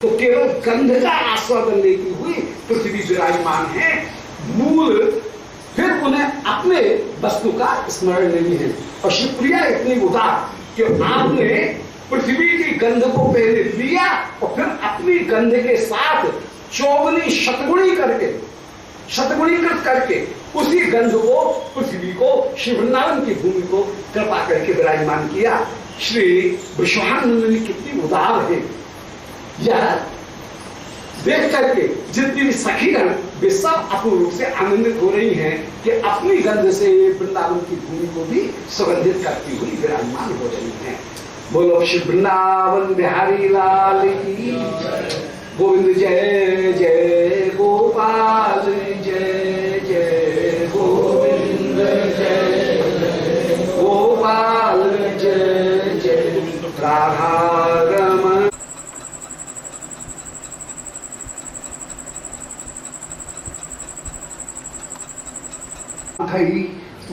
तो केवल गंध का आस्वादन लेती हुई पृथ्वी विराजमान है। मूल फिर उन्हें अपने वस्तु का स्मरण नहीं है। और शिवप्रिया इतनी उदार कि आपने पृथ्वी की गंध को पहले लिया और फिर अपनी गंध के साथ चौगुनी शतगुणीकृत करके उसी गंध को पृथ्वी को श्री वृंदावन की भूमि को कृपा करके विराजमान किया। श्री विश्वानंद कितनी उदार है यह देख करके जितनी भी सखीगण वे सब अपूर्ण रूप से आनंदित हो रही हैं कि अपनी गंध से वृंदावन की भूमि को भी सुगंधित करती हुई विराजमान हो रही हैं। बोलो श्री वृंदावन बिहारी लाल की गोविंद जय जय गोपाल जय जय गोविंद जय गोपाल जय जय राधा रमण।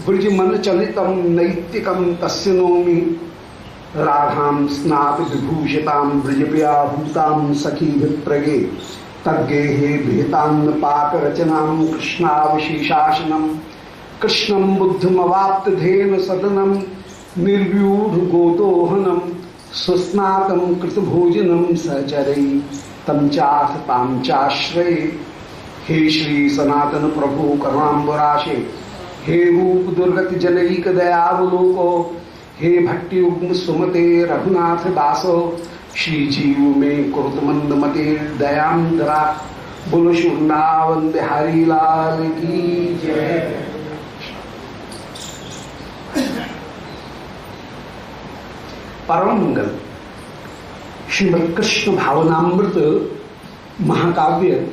ब्रज मन चलितम नैतिकम तस्य नौमि राधाम स्नात विभूषिताम ब्रजप्रिया भूताम सखी विप्रगे तज्ञे भेतान्न पाक रचनाम कृष्णावशेषासनम कृष्णम बुद्धमवाप्त धेन सदनम निर्व्यूढ़ गोदोहनम सुस्नातम कृत भोजनम सहचरै तम चाथ ताम चाश्रये। हे श्री सनातन प्रभु करुणाम्बराशे, हे रूप दुर्गत जनईक दयावलोको, हे भट्टी उग्म सुमते रघुनाथ दासो, श्री जीव में कुरुत मंद मते दयांधरा। बोलो श्री वृंदावन बिहारी लाल की जय। परम मंगल श्रीमद कृष्ण भावनामृत महाकाव्य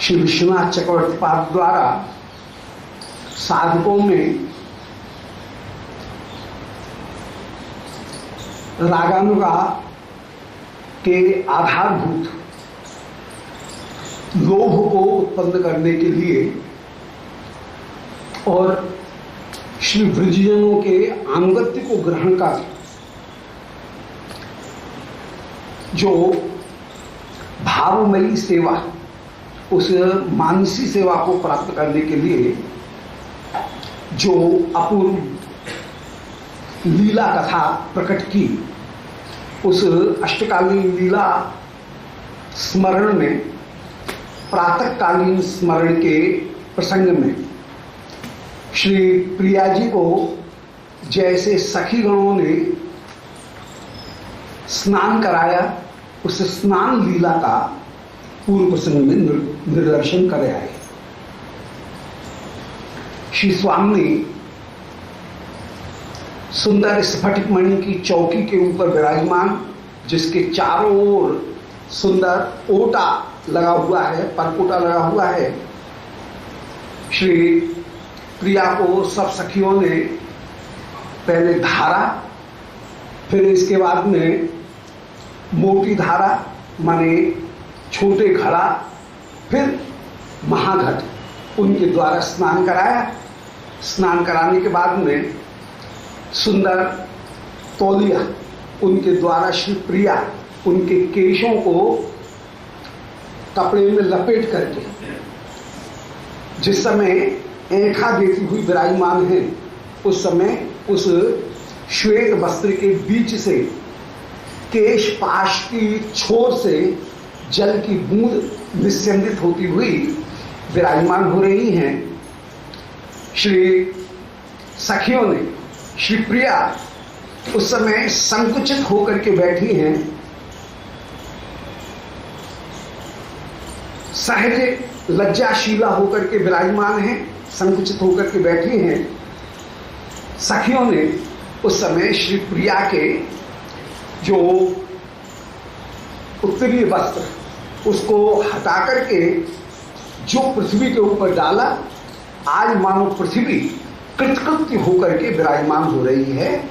श्री विश्वनाथ चक्रवर्ती पाद द्वारा साधकों में रागानुगा के आधारभूत लोभ को उत्पन्न करने के लिए और श्री ब्रजजनों के आनुगत्य को ग्रहण कर जो भावमयी सेवा, उस मानसी सेवा को प्राप्त करने के लिए जो अपूर्व लीला कथा प्रकट की, उस अष्टकालीन लीला स्मरण में प्रातःकालीन स्मरण के प्रसंग में श्री प्रिया जी को जैसे सखी गणों ने स्नान कराया, उस स्नान लीला का पूर्व प्रसंग में निर्दर्शन कर आए। श्री स्वामी सुंदर स्फटिक मणि की चौकी के ऊपर विराजमान, जिसके चारों ओर सुंदर ओटा लगा हुआ है, परकोटा लगा हुआ है। श्री प्रिया को सब सखियों ने पहले धारा, फिर इसके बाद में मोटी धारा माने छोटे घड़ा, फिर महाघट उनके द्वारा स्नान कराया। स्नान कराने के बाद में सुंदर तौलिया उनके द्वारा श्री प्रिया उनके केशों को कपड़े में लपेट करके जिस समय ऐंठा देती हुई विराजमान है, उस समय उस श्वेत वस्त्र के बीच से केश पाश की छोर से जल की बूंद निस्यंदित होती हुई विराजमान हो रही हैं। श्री सखियों ने श्री प्रिया उस समय संकुचित होकर के बैठी हैं, सहज लज्जाशीला होकर के विराजमान हैं, संकुचित होकर के बैठी हैं। सखियों ने उस समय श्री प्रिया के जो उत्तरीय वस्त्र उसको हटा करके जो पृथ्वी के ऊपर डाला, आज मानो पृथ्वी कृतकृत्य होकर के विराजमान हो रही है।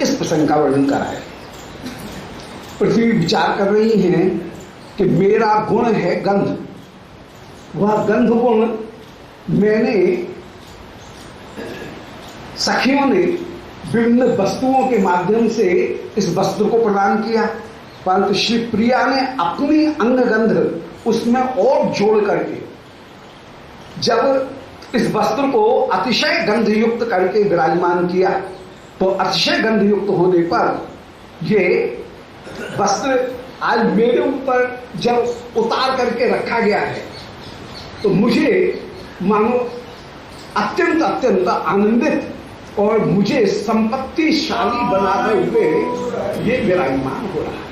इस प्रसंग का वर्णन कराया। पृथ्वी विचार कर रही है कि मेरा गुण है गंध, वह गंध गुण मैंने सखियों ने विभिन्न वस्तुओं के माध्यम से इस वस्त्र को प्रदान किया। परंतु श्री प्रिया ने अपनी अंगगंध उसमें और जोड़ करके जब इस वस्त्र को अतिशय गंध युक्त करके विराजमान किया, तो अतिशय गंध युक्त होने पर ये वस्त्र आज मेरे ऊपर जब उतार करके रखा गया है तो मुझे मानो अत्यंत अत्यंत आनंदित और मुझे संपत्तिशाली बनाते हुए ये विराजमान हो रहा है।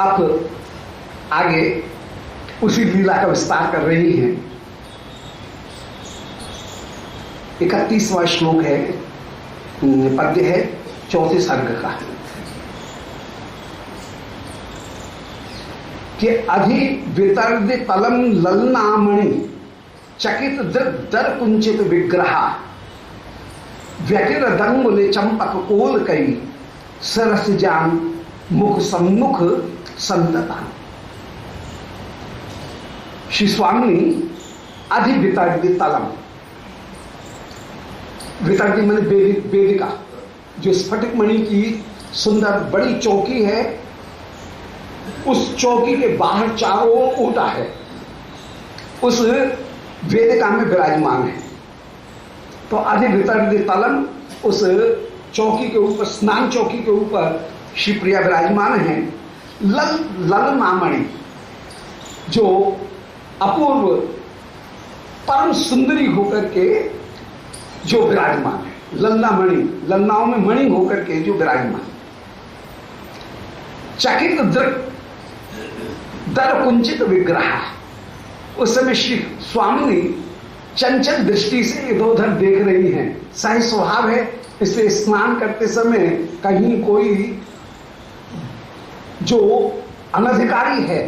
अब आगे उसी लीला का विस्तार कर रही हैं। 31वां श्लोक है, पद्य है चौथे सर्ग का, कि अधि वितर्द तलम ललनामणि चकित दर कुंचित विग्रहा व्यकिर दंगुल चंपक कोल कई सरस जान मुख सम्मुख संतता। श्री स्वामी अधि वितर्द तलम, वितर्दी मैंने वेदिका, जो स्फटिक मणि की सुंदर बड़ी चौकी है, उस चौकी के बाहर चारों ओर ऊंटा है, उस वेदिका में विराजमान है। तो अधि वितर्दी तलम, उस चौकी के ऊपर, स्नान चौकी के ऊपर श्री प्रिया विराजमान है। ललनामणि, जो अपूर्व परम सुंदरी होकर के जो विराजमान है, ललना मणि, ललनाओं में मणि होकर के जो विराजमान, चकित दर कुंचित विग्रह। उस समय श्री स्वामी चंचल दृष्टि से इधर उधर देख रही हैं। सही स्वभाव है, इसलिए स्नान करते समय कहीं कोई जो अनधिकारी है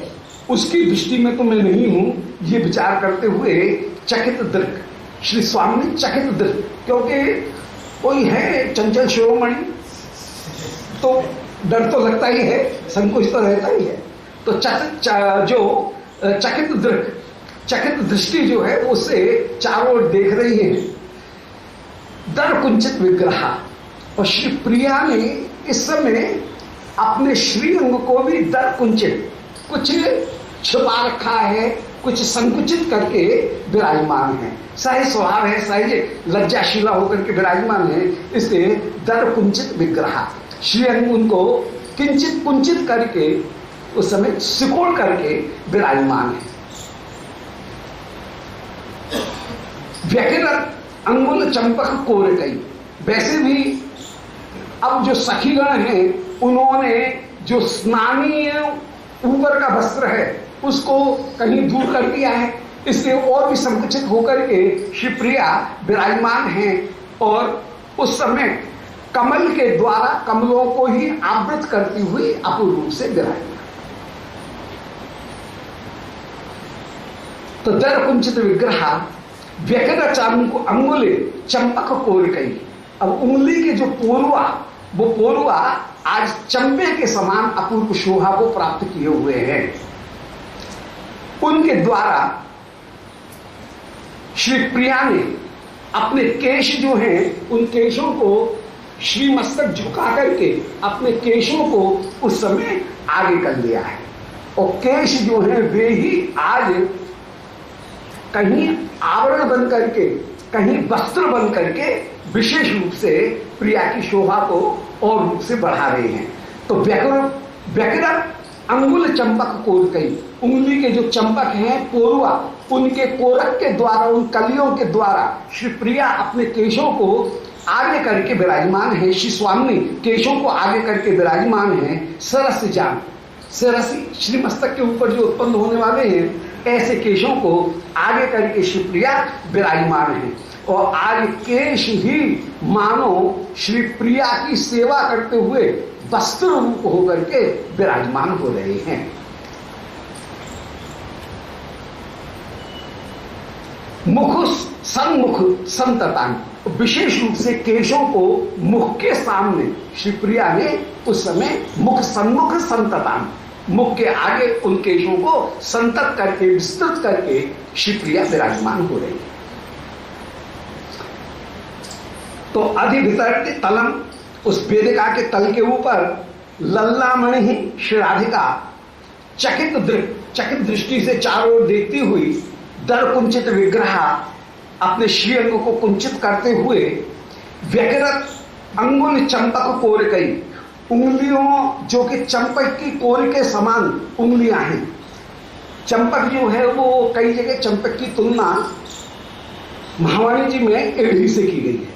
उसकी दृष्टि में तो मैं नहीं हूं, ये विचार करते हुए चकित दृक, श्री स्वामी चकित दृक, क्योंकि कोई है चंचल शिरोमणि तो डर तो लगता ही है, संकोच तो रहता ही है। तो जो चकित दृक, चकित दृष्टि जो है उससे चारों ओर देख रही है। दर कुंचित विग्रह, और श्री प्रिया ने इस समय अपने श्रीअंग को भी दर कुंचित, कुछ छुपा रखा है, कुछ संकुचित करके विराजमान है। सही स्वभाव है, सही लज्जाशीला होकर के विराजमान है, इसलिए दर कुंचित विग्रह, श्रीअंग उनको किंचित कुंचित करके उस समय सिकोड़ करके विराजमान है। व्यक्तिगत अंगुल चंपक कोर गई। वैसे भी अब जो सखीगण हैं उन्होंने जो स्नानीय ऊपर का वस्त्र है उसको कहीं दूर कर दिया है, इसलिए और भी संकुचित होकर के श्री प्रिया विराजमान हैं और उस समय कमल के द्वारा कमलों को ही आवृत करती हुई अपूर्व रूप से विराजमान। तो दर कुंचित विग्रह व्यक्तिगत अंगुले चंपक कोर गई। अब उंगली के जो पोरुआ, वो पोरुआ आज चंपे के समान अपूर्व शोभा को प्राप्त किए हुए हैं। उनके द्वारा श्री प्रिया ने अपने केश जो हैं उन केशों को श्री मस्तक झुका करके अपने केशों को उस समय आगे कर लिया है, और केश जो हैं वे ही आज कहीं आवरण बन करके, कहीं वस्त्र बन करके विशेष रूप से प्रिया की शोभा को और रूप से बढ़ा रहे हैं। तो व्यक्तिगत अंगुल चंपक कोर गई, उंगली के जो चंपक हैं पोरुआ, उनके कोरक के द्वारा, उन कलियों के द्वारा श्री प्रिया अपने केशों को आगे करके विराजमान है। श्री स्वामी केशों को आगे करके विराजमान है। सरस जान, सरस श्री मस्तक के ऊपर जो उत्पन्न होने वाले हैं ऐसे केशों को आगे करके श्री प्रिया विराजमान है, और आज केश ही मानो श्री प्रिया की सेवा करते हुए वस्त्र रूप होकर के विराजमान हो रहे हैं। मुख सन्मुख संततान, विशेष रूप से केशों को मुख के सामने श्री प्रिया ने उस समय मुख सन्मुख संततान, मुख के आगे उन केशों को संतत करके विस्तृत करके श्री प्रिया विराजमान हो रही है। तो अधिवितरित तलम, उस वेदिका के तल के ऊपर लल्लामणि श्री राधिका चकित दृष्टि से चारों ओर देखती हुई दर कुंचित विग्रह अपने श्रीअंग को कुंचित करते हुए व्यकृत अंगुल चंपक कोर कई उंगलियों जो कि चंपक की कोर के समान उंगलियां हैं। चंपक जो है वो कई जगह चंपक की तुलना महावाणी जी में एड़ी से की गई है।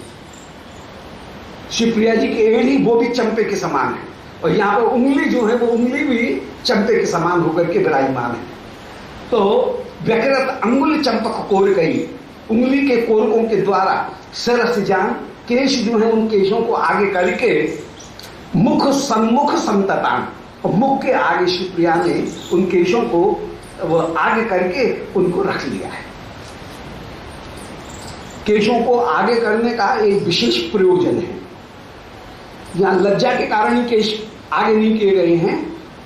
शिवप्रिया जी की एड़ी वो भी चंपे के समान है और यहाँ पर उंगली जो है वो उंगली भी चंपे के समान होकर के विराजमान है। तो व्यकृत अंगुल चंपक कोर कई उंगली के कोरकों के द्वारा सरस जान केश जो है उन केशों को आगे करके मुख सन्मुख संततान और मुख के आगे शिवप्रिया ने उन केशों को वो आगे करके उनको रख लिया है। केशों को आगे करने का एक विशेष प्रयोजन है। यहां लज्जा के कारण ही केश आगे नहीं किए गए हैं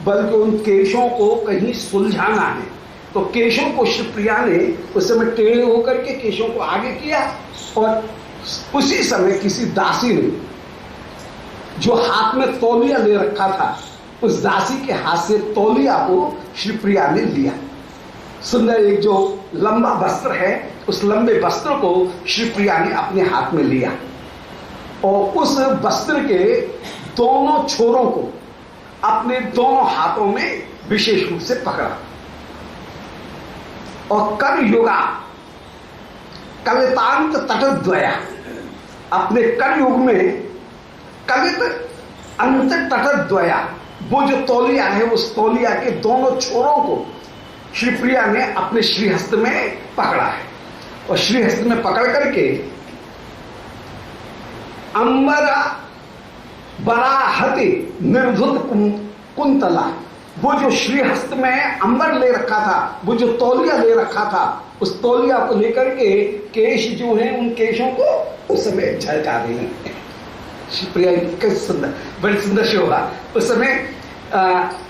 बल्कि उन केशों को कहीं सुलझाना है। तो केशों को शिवप्रिया ने उस समय टेढ़े होकर के केशों को आगे किया और उसी समय किसी दासी ने जो हाथ में तौलिया ले रखा था उस दासी के हाथ से तौलिया को शिवप्रिया ने लिया। सुंदर एक जो लंबा वस्त्र है उस लंबे वस्त्र को शिवप्रिया ने अपने हाथ में लिया और उस वस्त्र के दोनों छोरों को अपने दोनों हाथों में विशेष रूप से पकड़ा और कर युगा कलितांत तटद्वया अपने कर युग में कलित अंत तटद्वया वो जो तौलिया है उस तौलिया के दोनों छोरों को शिवप्रिया ने अपने श्रीहस्त में पकड़ा है और श्रीहस्त में पकड़ करके अंबरा बराहति निर्धुत कुंतला वो जो श्रीहस्त में अंबर ले रखा था वो जो तौलिया ले रखा था उस तौलिया को लेकर के केश जो है उन केशों को उस समय झलका रही शिवप्रिया कैसे सुंदर बड़ी सुंदर शोभा। उस समय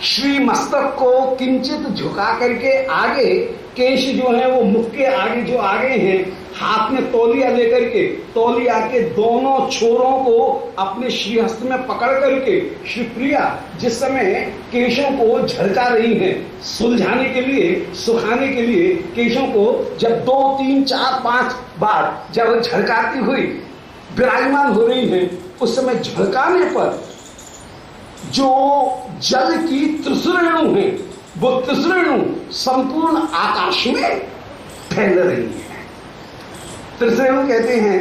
श्री मस्तक को किंचित झुका करके आगे केश जो है वो मुख के आगे जो आगे हैं हाथ में तौलिया लेकर के तौलिया के दोनों छोरों को अपने श्रीहस्त में पकड़ करके शिवप्रिया जिस समय केशों को झलका रही हैं सुलझाने के लिए सुखाने के लिए केशों को जब 2 3 4 5 बार जब झलकाती हुई विराजमान हो रही हैं उस समय झलकाने पर जो जल की त्रिसुरेणु है वो त्रिसुरेणु संपूर्ण आकाश में फैल रही है। त्रिसुरेणु कहते हैं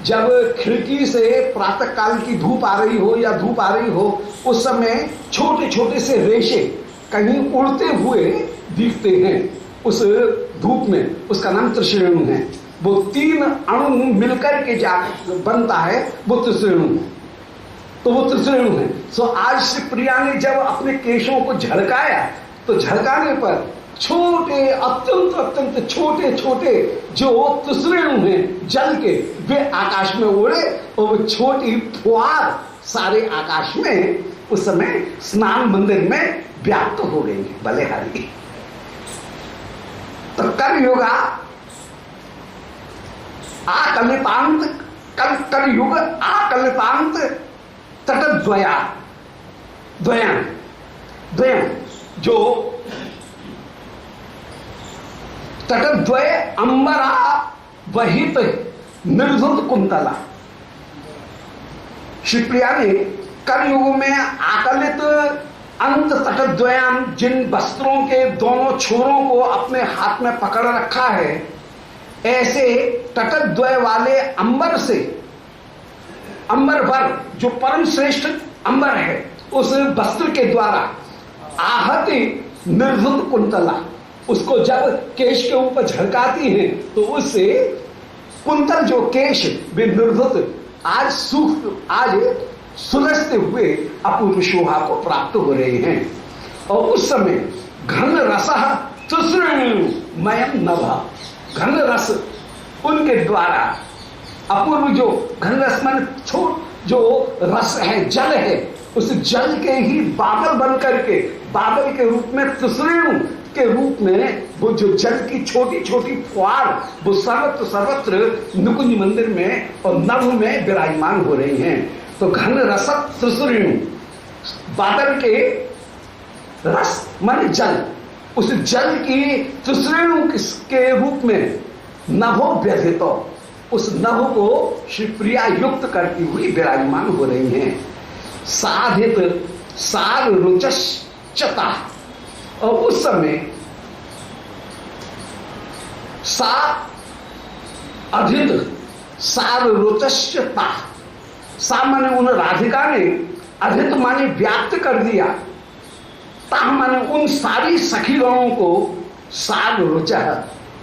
जब खिड़की से प्रातः काल की धूप आ रही हो या धूप आ रही हो उस समय छोटे छोटे से रेशे कहीं उड़ते हुए दिखते हैं उस धूप में, उसका नाम त्रिसुरेणु है। वो 3 अणु मिलकर के जा बनता है वो त्रिसुरेणु है। तो वो त्रिसुरेणु है। सो आज शिवप्रिया ने जब अपने केशों को झलकाया तो झलकाने पर छोटे अत्यंत छोटे छोटे जो त्रिसुरेणु हैं जल के वे आकाश में उड़े और वो छोटी फुहार सारे आकाश में उस समय स्नान मंदिर में व्याप्त हो गई है। बलिहारी तो कर योगा आकलितांत कल युग आकलितांत तटद्वया द्वयं जो तटद्वय अंबरा वहित निर्धुत कुंतला शिवप्रिया ने कलयुग में आकलित अंत तटद्वयाम जिन वस्त्रों के दोनों छोरों को अपने हाथ में पकड़ रखा है ऐसे तटद्वय वाले अंबर से अंबर वर जो परम श्रेष्ठ अंबर है उस वस्त्र के द्वारा आहति निर्धुत कुंतला उसको जब केश के ऊपर झलकाती है तो उससे कुंतल जो केश वे निर्धुत आज सुलझते हुए अपूर्व शोभा को प्राप्त हो रहे हैं। और उस समय घन रस त्रिसुरेणुमयं नभ घन रस उनके द्वारा अपूर्व जो घन रस मन जो रस है जल है उस जल के ही बादल बन करके बादल के रूप में त्रिसुरेणु के रूप में वो जो जल की छोटी छोटी फुहार वो सर्वत्र नुकुंज मंदिर में और नभ में विराजमान हो रही हैं। तो घन रसत त्रिसुरेणु, बादल के रस माने जल, उस जल की त्रिसुरेणु के रूप में नभो व्यथितो, उस नभ को श्री प्रिया युक्त करती हुई विराजमान हो रही हैं। साधित सार रुचश्चता, और उस समय सा अधित सार रुचश्चता, सा माने उन राधिका ने, अधित माने व्याप्त कर दिया, ता माने उन सारी सखीगणों को सार रुच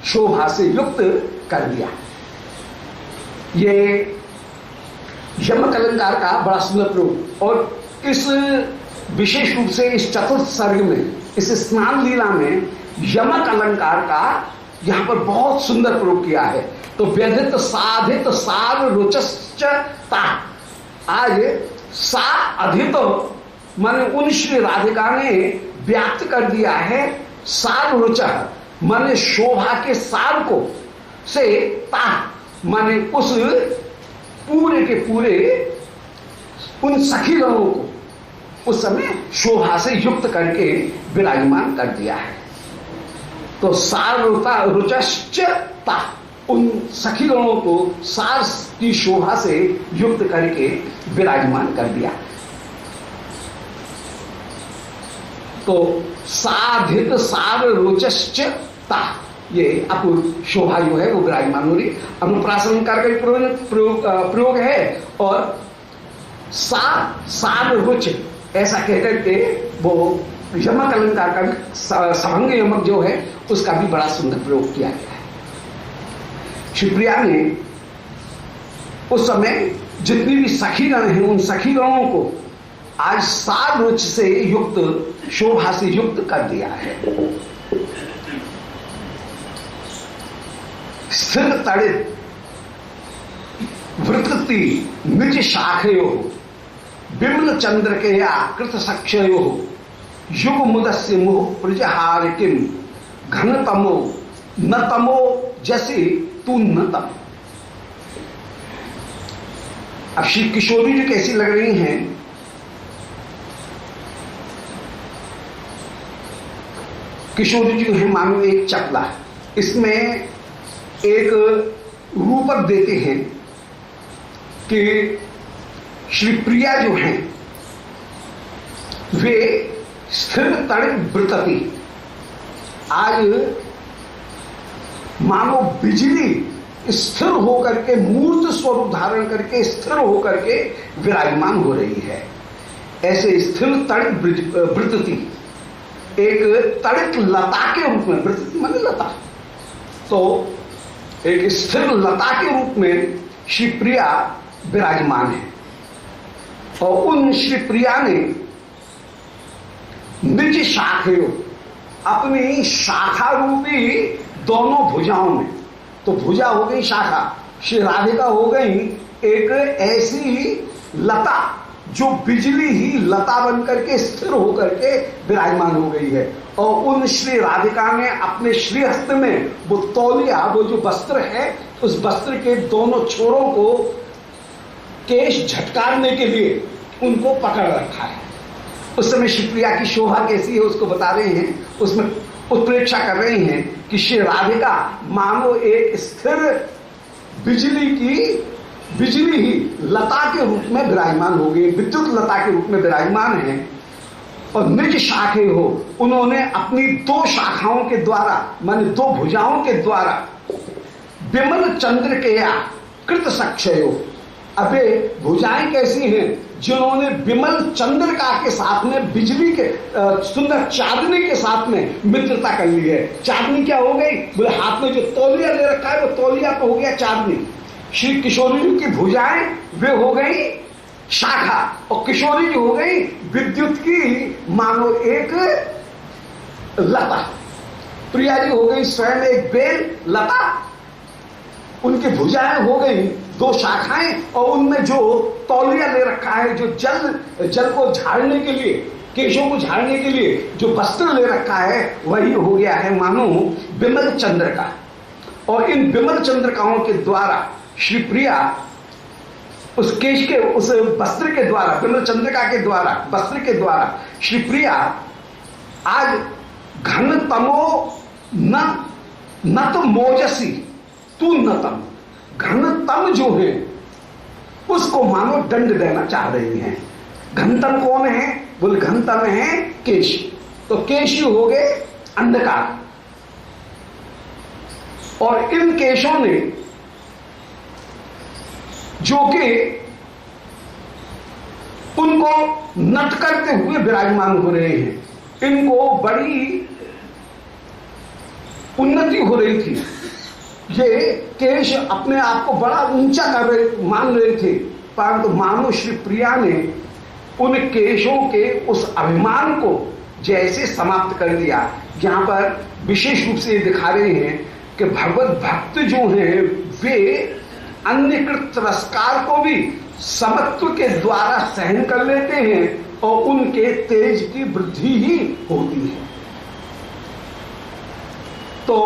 शोभा से युक्त कर दिया। ये यमक अलंकार का बड़ा सुंदर प्रयोग, और इस विशेष रूप से इस चतुर्थ सर्ग में, इस स्नान लीला में यमक अलंकार का यहां पर बहुत सुंदर प्रयोग किया है। तो व्यधित साधित सार रुचश्चता, आज सा अधित माने उन श्री राधिका ने व्याप्त कर दिया है, सार रुच माने शोभा के सार को, से ता माने उस पूरे के पूरे उन सखीगणों को उस समय शोभा से युक्त करके विराजमान कर दिया है। तो सार रुचश्चता, उन सखीगणों को सार की शोभा से युक्त करके विराजमान कर दिया। तो साधित सार रुचश्चता, ये अपूर्व शोभा जो है वो विराजमान हो रही। अनुप्रास अलंकार का प्रयोग है, और सार रुच ऐसा कहकर के वो यमक अलंकार का भी, सभंग यमक जो है उसका भी बड़ा सुंदर प्रयोग किया गया है। शिवप्रिया ने उस समय जितनी भी सखीगण हैं उन सखीगणों को आज सार रुच से युक्त, शोभा से युक्त कर दिया है। स्थिर तड़ित वृत्ति निज शाखयो, विमल चंद्र के या कृत सक्षयो, युग मुदस्य मुह प्रजहार किम, घन तमो न तमो जैसे तू न तम। अब श्री किशोरी जी कैसी लग रही हैं? किशोरी जी है मानो एक चपला, इसमें एक रूपक देते हैं कि श्री प्रिया जो हैं वे स्थिर तड़ित वृत्ति, आज मानो बिजली स्थिर होकर के मूर्त स्वरूप धारण करके स्थिर होकर के विराजमान हो रही है। ऐसे स्थिर तड़ित वृत्ति, एक तड़ित लता के रूप में, वृत्ति माने लता, तो एक स्थिर लता के रूप में श्री प्रिया विराजमान है। और उन श्री प्रिया ने निज शाखयो, अपनी शाखा रूपी दोनों भुजाओं में, तो भुजा हो गई शाखा, श्री राधिका हो गई एक ऐसी लता जो बिजली ही लता बनकर के स्थिर होकर के विराजमान हो गई है। और उन श्री राधिका ने अपने श्रीहस्त में वो तौलिया, वो जो वस्त्र है, उस वस्त्र के दोनों छोरों को केश झटकारने के लिए उनको पकड़ रखा है। उस समय शिवप्रिया की शोभा कैसी है उसको बता रहे हैं, उसमें उत्प्रेक्षा कर रहे हैं कि श्री राधिका मानो एक स्थिर बिजली ही लता के रूप में विराजमान हो गई, विद्युत लता के रूप में विराजमान है। और निज शाखे हो, उन्होंने अपनी दो शाखाओं के द्वारा, माने दो भुजाओं के द्वारा, विमल चंद्र के या कृत सक्षयो, अबे भुजाएं कैसी हैं जिन्होंने विमल चंद्रिका के साथ में बिजली के सुंदर चांदनी के साथ में मित्रता कर ली है। चांदनी क्या हो गई? बोले हाथ में जो तौलिया ले रखा है वो तौलिया तो हो गया चांदनी। श्री किशोरी जी की भुजाएं वे हो गई शाखा, और किशोरी जी हो गई विद्युत की मानो एक लता। प्रिया जी हो गई स्वयं एक बेल लता, उनकी भुजाएं हो गई दो शाखाएं, और उनमें जो तौलिया ले रखा है, जो जल को झाड़ने के लिए, केशों को झाड़ने के लिए जो वस्त्र ले रखा है, वही हो गया है मानो विमल चंद्र का। और इन विमल चंद्रकाओं के द्वारा श्री प्रिया उस केश के उस वस्त्र के द्वारा, विमल चंद्रिका के द्वारा, वस्त्र के द्वारा श्री प्रिया आज घन तमो नत मोजसी तू नतम, घनतम जो है उसको मानो दंड देना चाह रही हैं। घनतम कौन है? बोले घनतम है केश। तो केश हो गए अंधकार, और इन केशों ने जो कि उनको नट करते हुए विराजमान हो रहे हैं, इनको बड़ी उन्नति हो रही थी। ये केश अपने आप को बड़ा ऊंचा कर रहे मान रहे थे, परंतु मानो श्री प्रिया ने उन केशों के उस अभिमान को जैसे समाप्त कर दिया। यहां पर विशेष रूप से ये दिखा रहे हैं कि भगवत भक्त जो हैं वे अन्यकृत तिरस्कार को भी समत्व के द्वारा सहन कर लेते हैं और उनके तेज की वृद्धि ही होती है। तो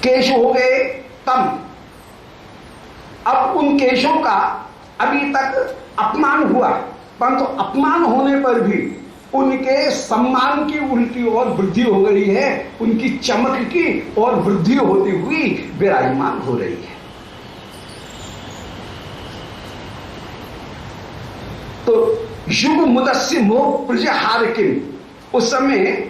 केश हो गए तम। अब उन केशों का अभी तक अपमान हुआ, परंतु अपमान होने पर भी उनके सम्मान की उल्टी और वृद्धि हो गई है, उनकी चमक की और वृद्धि होती हुई विराजमान हो रही है। तो युग मुदस्य मोह प्रजहार किम, उस समय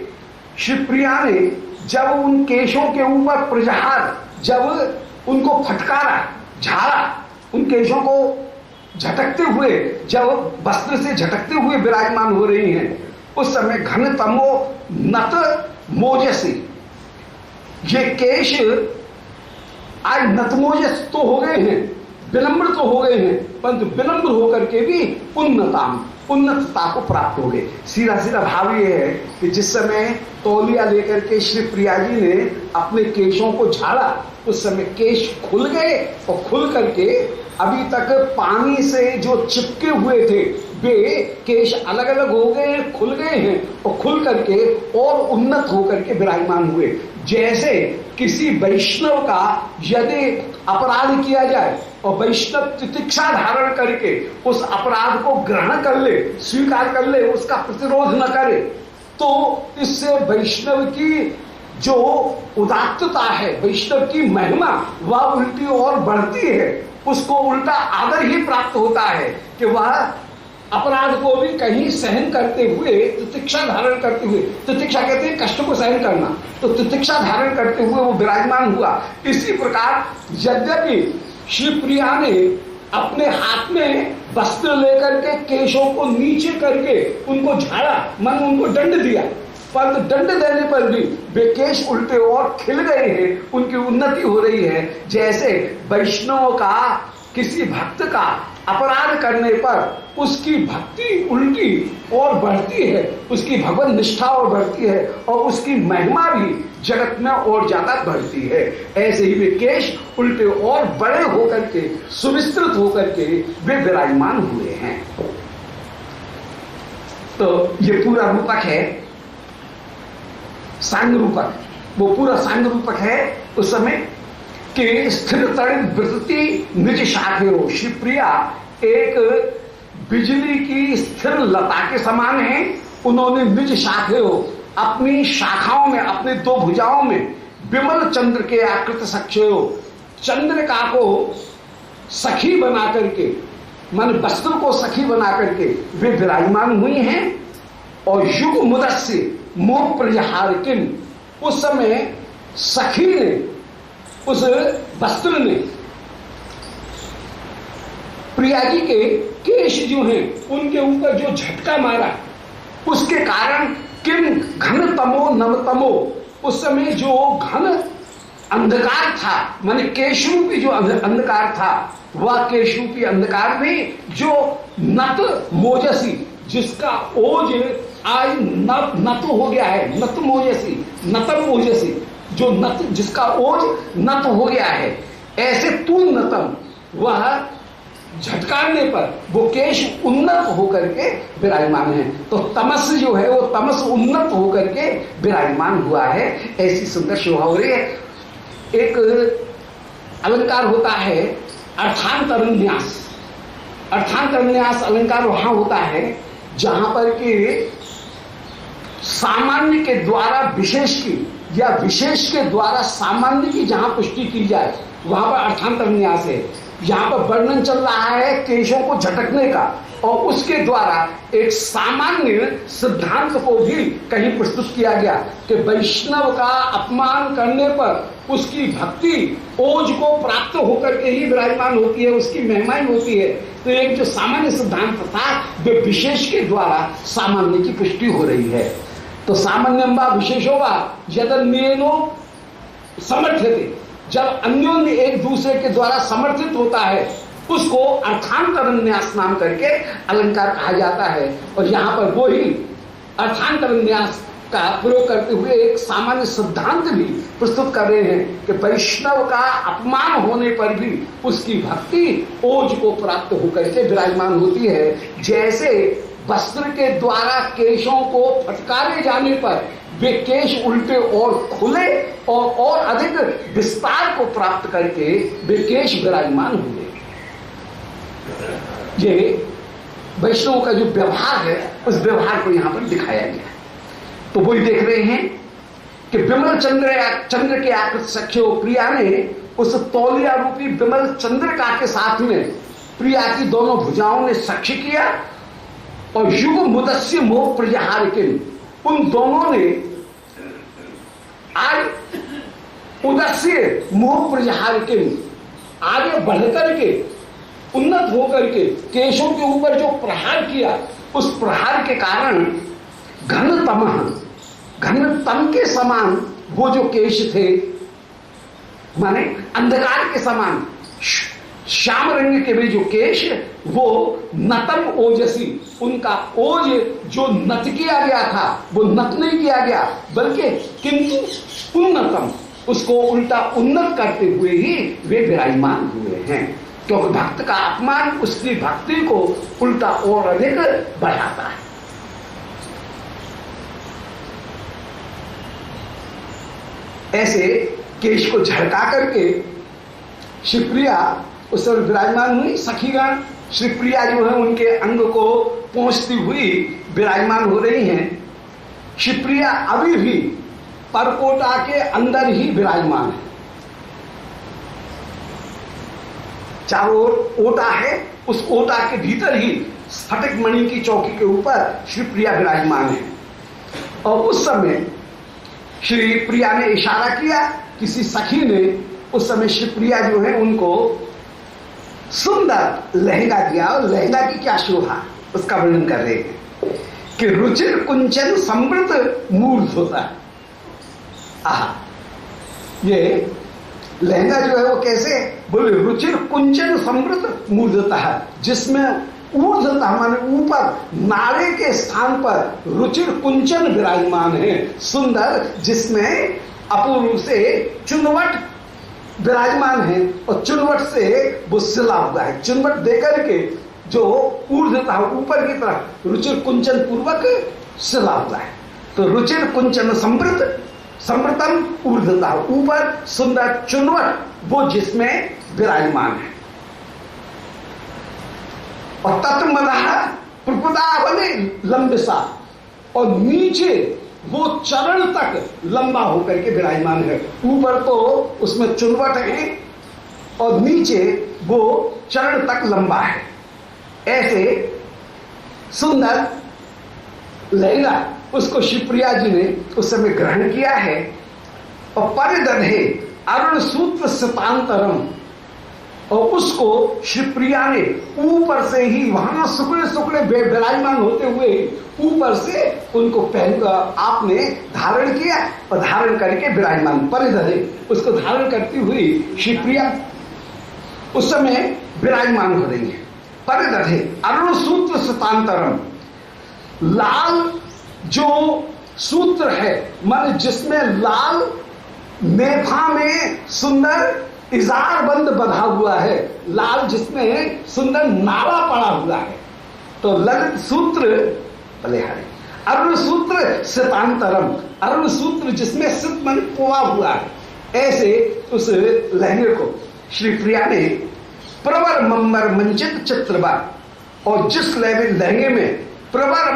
श्री प्रिया ने जब उन केशों के ऊपर प्रजहार, जब उनको फटकारा, झाड़ा, उन केशों को झटकते हुए, जब वस्त्र से झटकते हुए विराजमान हो रही हैं, उस समय घन तमो नत मोजसी, ये केश आज नतमोजस तो हो गए हैं, विनम्र तो हो गए हैं, परंतु विनम्र होकर के भी उन्नतता को प्राप्त हो गए। सीधा सीधा भाव ये है कि जिस समय तौलिया लेकर के श्री प्रिया जी ने अपने केशों को झाड़ा, उस समय केश खुल गए और खुल करके अभी तक पानी से जो चिपके हुए थे वे केश अलग अलग हो गए हैं, खुल गए हैं और खुल करके और उन्नत होकर के विराजमान हुए। जैसे किसी वैष्णव का यदि अपराध किया जाए और वैष्णव तितिक्षा धारण करके उस अपराध को ग्रहण कर ले, स्वीकार कर ले, उसका प्रतिरोध न करे, तो इससे वैष्णव की जो उदात्तता है, वैष्णव की महिमा, वह उल्टी और बढ़ती है। उसको उल्टा आदर ही प्राप्त होता है कि वह अपराध को भी कहीं सहन करते हुए, तितिक्षा धारण करते हुए, तितिक्षा कहते हैं कष्ट को सहन करना, तो तितिक्षा धारण करते हुए वो विराजमान हुआ। इसी प्रकार यद्यपि श्री प्रिया ने अपने हाथ में वस्त्र लेकर के केशों को नीचे करके उनको झाड़ा, मन उनको दंड दिया, पर दंड देने पर भी वे केश उल्टे और खिल गए हैं, उनकी उन्नति हो रही है। जैसे वैष्णव का किसी भक्त का अपराध करने पर उसकी भक्ति उल्टी और बढ़ती है, उसकी भगवत निष्ठा और बढ़ती है और उसकी महिमा भी जगत में और ज्यादा बढ़ती है, ऐसे ही वे केश उल्टे और बड़े होकर के, सुविस्तृत होकर के वे विराजमान हुए हैं। तो ये पूरा रूपक है, सांग रूपक, वो पूरा सांग रूपक है उस समय कि स्थिर तड़ित वृत्ति निज शाखे हो। श्री प्रिया एक बिजली की स्थिर लता के समान है, उन्होंने निज शाखे हो, अपनी शाखाओं में, अपने दो भुजाओं में विमल चंद्र के आकृत सख्य हो, चंद्रिका को सखी बना करके, मन वस्त्र को सखी बना करके वे विराजमान हुई हैं। और युग मुदस्य मोह प्रजहार किम, उस समय सखी ने, उस वस्त्र ने प्रिया जी के केश जो हैं उनके ऊपर जो झटका मारा, उसके कारण किम घन तमो नवतमो, उस समय जो घन अंधकार था, माने केशरूपी जो अंधकार था, वह केशरूपी अंधकार भी जो नत मोजसी, जिसका ओज आज नत हो गया है, नत मोजसी, नतम मोजसी, जो नत, जिसका ओज नत हो गया है, ऐसे तू नतम, वह झटकारने पर वो केश उन्नत होकर के विराजमान है। तो तमस जो है वो तमस उन्नत होकर के विराजमान हुआ है, ऐसी सुंदर शोभा हो रही है। एक अलंकार होता है अर्थांतरन्यास। अर्थांतरन्यास अलंकार वहां होता है जहां पर कि सामान्य के द्वारा विशेष की या विशेष के द्वारा सामान्य की जहां पुष्टि की जाए वहां पर अर्थांतरन्यास है। यहां पर वर्णन चल रहा है केशों को झटकने का, और उसके द्वारा एक सामान्य सिद्धांत को भी कहीं प्रस्तुत किया गया कि वैष्णव का अपमान करने पर उसकी भक्ति ओज को प्राप्त होकर के ही विराजमान होती है, उसकी महिमाएं होती है। तो एक जो सामान्य सिद्धांत था वे विशेष के द्वारा सामान्य की पुष्टि हो रही है। तो सामान्यम वा विशेषो वा यदन्येनो समर्थ्यते, जब अन्योन्य एक दूसरे के द्वारा समर्थित होता है उसको अर्थांतरन्यास नाम करके अलंकार कहा जाता है। और यहां पर वो ही अर्थांतरन्यास का प्रयोग करते हुए एक सामान्य सिद्धांत भी प्रस्तुत कर रहे हैं कि वैष्णव का अपमान होने पर भी उसकी भक्ति ओज को प्राप्त होकर के विराजमान होती है। जैसे वस्त्र के द्वारा केशों को फटकारे जाने पर वे केश उल्टे और खुले और अधिक विस्तार को प्राप्त करके वे केश विराजमान हुए। ये वैष्णव का जो व्यवहार है उस व्यवहार को यहां पर दिखाया गया। तो वही देख रहे हैं कि विमल चंद्र के आकृत सख्यो प्रिया ने उस तौलिया रूपी विमल चंद्रिका के साथ में प्रिया की दोनों भुजाओं ने सख्य किया और युग मुदस्य मोह प्रजहार के उन दोनों ने आज उदस्य मोह प्रजहार के आगे बढ़कर के उन्नत होकर के केशों के ऊपर जो प्रहार किया उस प्रहार के कारण घनतम के समान वो जो केश थे, माने अंधकार के समान श्याम रंग के भी जो केश वो नतम ओजसी, उनका ओज जो नत किया गया था वो नत नहीं किया गया बल्कि किंतु उन्नतम, उसको उल्टा उन्नत करते हुए ही वे विराजमान हुए हैं। क्योंकि भक्त का अपमान उसकी भक्ति को उल्टा और अधिक बढ़ाता है। ऐसे केश को झड़का करके शिवप्रिया उस समय विराजमान हुई। सखीगण शिवप्रिया जो है उनके अंग को पहुंचती हुई विराजमान हो रही हैं। शिवप्रिया अभी भी परकोटा के अंदर ही विराजमान है। चारों ओर ओटा है, उस ओटा के भीतर ही स्फटिक मणि की चौकी के ऊपर श्री प्रिया विराजमान है। और उस समय श्री प्रिया ने इशारा किया, किसी सखी ने उस समय श्री प्रिया जो है उनको सुंदर लहंगा दिया। और लहंगा की क्या शोभा उसका वर्णन कर रहे हैं कि रुचिर कुंचन समृद्ध मूर्ध होता है। ये लहंगा जो है वो कैसे बोले, रुचिर कुंचन समृद्ध मूर्धता है, जिसमें ऊर्धता माने ऊपर नारे के स्थान पर रुचिर कुंचन विराजमान है, सुंदर, जिसमें अपूर्व से चुनवट विराजमान है और चुनवट से वो सिला हुआ है। चुनवट देकर के जो ऊर्धता ऊपर की तरफ रुचिर कुंचन पूर्वक सिला हुआ है। तो रुचिर कुंचन समृद्ध, समृतम ऊर्धता, ऊपर सुंदर चुनवट वो जिसमें विराजमान है। और तत्मदः प्रपदावले लंबिसा, और नीचे वो चरण तक लंबा होकर के विराजमान है। ऊपर तो उसमें चुनवट है और नीचे वो चरण तक लंबा है। ऐसे सुंदर लहंगा उसको शिवप्रिया जी ने उस समय ग्रहण किया है। और परिदधे अरुण सूत्र शतांतरम, और उसको शिवप्रिया ने ऊपर से ही वहां सुकड़े सुकड़े विराजमान होते हुए ऊपर से उनको पहन आपने धारण किया और धारण करके विराजमान परिदधे, उसको धारण करती हुई शिवप्रिया उस समय विराजमान हो रही है। परिदधे अरुण सूत्र शतांतरम, लाल जो सूत्र है मन जिसमें लाल नेफा में सुंदर इजार बंद बंधा हुआ है, लाल जिसमें सुंदर नाड़ा पड़ा हुआ है, तो ललित सूत्र बलिहारी, अरुण सूत्र शतांतरम, अरुण सूत्र जिसमें सित मन पोआ हुआ है। ऐसे उस लहंगे को श्री प्रिया ने प्रवर मंबर मंचित चित्रबा, और जिस लहंगे में प्रवर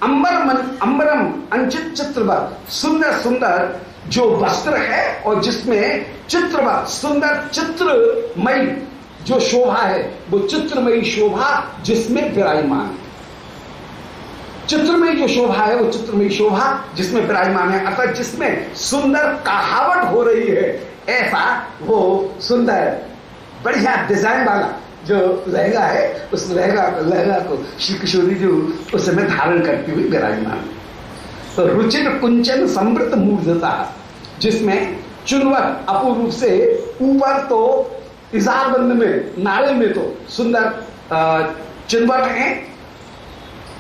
अंबरम अंचित चित्रबा, सुंदर सुंदर जो वस्त्र है और जिसमें चित्रबा सुंदर चित्रमयी जो शोभा है, वो चित्रमयी शोभा जिसमें विराजमान है। चित्रमयी जो शोभा है वो चित्रमयी शोभा जिसमें विराजमान है, अर्थात जिसमें सुंदर कहावट हो रही है, ऐसा वो सुंदर बढ़िया डिजाइन वाला जो लहंगा है, उस लहंगा को श्री किशोरी जी उस समय धारण करती हुई विराजमान है। तो रुचिर कुंचन समृद्ध मूर्धता, जिसमें चुनवट अपूर्व रूप से ऊपर तो इजारबंद में नाड़े में तो सुंदर चुनवट है,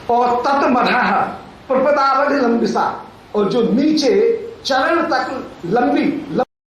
और तट मधा प्रपदावधि लंबिसा, और जो नीचे चरण तक लंबी